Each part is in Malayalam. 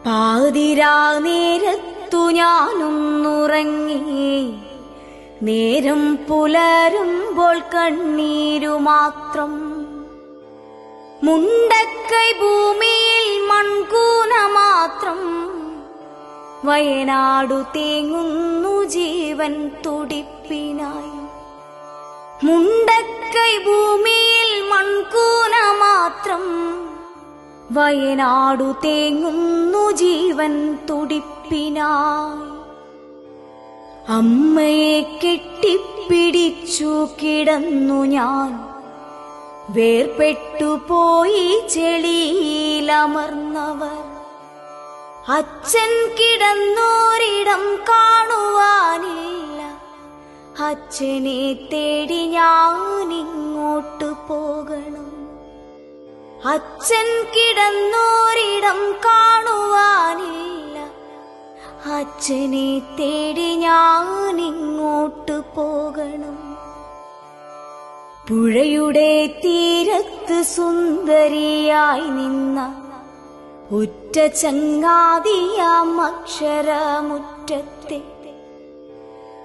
പാതിരാ നേരത്തു ഞാനൊന്നുറങ്ങി, നേരം പുലരുമ്പോൾ കണ്ണീരു മാത്രം. മുണ്ടക്കൈ ഭൂമിയിൽ മൺകൂന മാത്രം, വയനാടു തേങ്ങുന്നു ജീവൻ തുടിപ്പിനായി. മുണ്ടക്കൈ ഭൂമിയിൽ മൺകൂന മാത്രം, വയനാടു തേങ്ങുന്നു ജീവൻ തുടിപ്പിനായി. അമ്മയെ കെട്ടിപ്പിടിച്ചു കിടന്നു ഞാൻ, വേർപെട്ടുപോയി ചെളിയിലമർന്നവർ. അച്ഛൻ കിടന്നോരിടം കാണുവാനില്ല, അച്ഛനെ തേടി ഞാനിങ്ങോട്ടു പോകണം. അച്ഛൻ കിടന്നോരിടം കാണുവാനില്ല, അച്ഛനെ തേടി ഞാനിങ്ങോട്ടു പോകണം. പുഴയുടെ തീരത്ത് സുന്ദരിയായി നിന്ന ഉറ്റ ചങ്ങാതിയാം അക്ഷരമുറ്റത്തെ,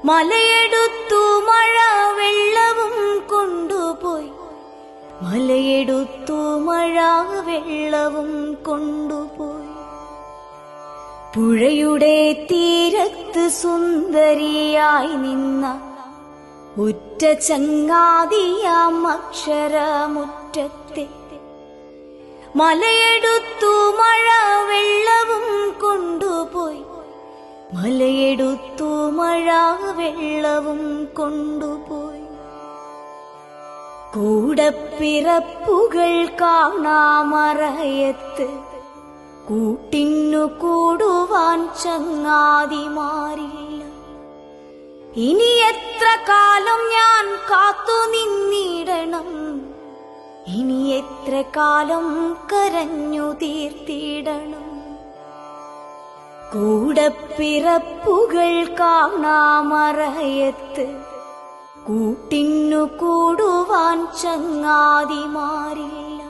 മലയെടുത്തു മഴ വെള്ളവും കൊണ്ടുപോയി, മലയെടുത്തു മഴ വെള്ളവും കൊണ്ടുപോയി. പുഴയുടെ തീരത്ത് സുന്ദരിയായി നിന്ന ഉറ്റ ചങ്ങാതിയാം അക്ഷരമുറ്റത്തെ, മലയെടുത്തു മഴ വെള്ളവും കൊണ്ടുപോയി, മലയെടുത്തു മഴ വെള്ളവും കൊണ്ടുപോയി. കൂടപ്പിറപ്പുകൾ കാണാമറയത്ത്, കൂട്ടിന്നു കൂടുവാൻ ചങ്ങാതിമാരില്ല. ഇനി എത്ര കാലം ഞാൻ കാത്തു നിന്നിടണം, ഇനി എത്ര കാലം കരഞ്ഞു തീർത്തിടണം. കൂടപ്പിറപ്പുകൾ കാണാമറയത്ത്, കൂട്ടിന്നു കൂടുവാൻ ചങ്ങാതിമാരില്ല.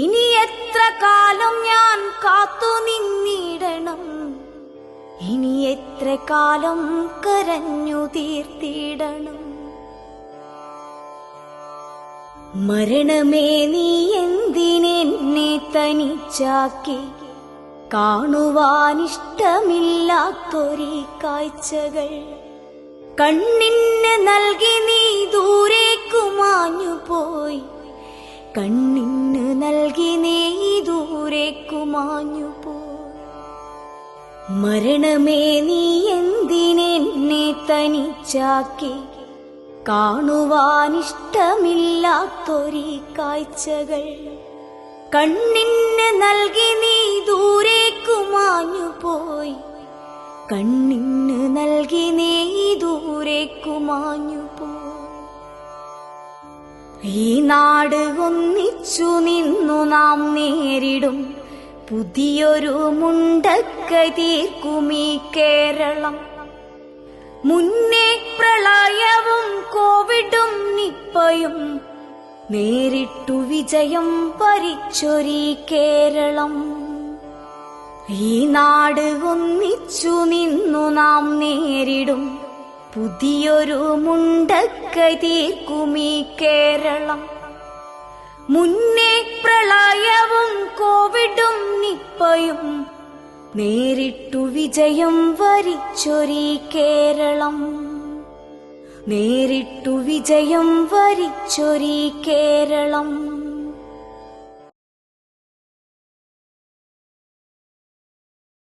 ഇനി എത്ര കാലം ഞാൻ കാത്തു നിന്നിടണം, ഇനി എത്ര കാലം കരഞ്ഞു തീർത്തിടണം. മരണമേ നീ എന്തിനെന്നെ തനിച്ചാക്കി, കാണുവാനിഷ്ടമില്ലാത്തൊരീ കാഴ്ചകൾ കണ്ണിന് നൽകി നീ ദൂരേക്കു മാഞ്ഞുപോയി, കണ്ണിന് നൽകി നീ ദൂരേക്കു മാഞ്ഞുപോയി. മരണമേ നീ എന്തിനെന്നെ തനിച്ചാക്കി, കാണുവാനിഷ്ടമില്ലാത്തൊരീ കാഴ്ചകൾ കണ്ണിന് നൽകി നീ ദൂരേക്കു മാഞ്ഞുപോയി, കണ്ണിന് നൽകി നീ ദൂരേക്കു മാഞ്ഞുപോയി. ഈ നാട് ഒന്നിച്ചു നിന്നു നാം നേരിടും പുതിയൊരു മുണ്ടക്കൈ തീർക്കുമീ കേരളം. മുന്നേ പ്രളയവും കോവിഡും നിപ്പയും നേരിട്ടു വിജയം വരിച്ചൊരീ കേരളം. ഈ നാട് ഒന്നിച്ചു നിന്നു നാം നേരിടും പുതിയൊരു മുണ്ടക്കൈ തീർക്കുമീ കേരളം. മുന്നേ പ്രളയവും കോവിഡും നിപ്പയും നേരിട്ടു വിജയം വരിച്ചൊരീ കേരളം, നേരിട്ടു വിജയം വരിച്ചൊരീ കേരളം.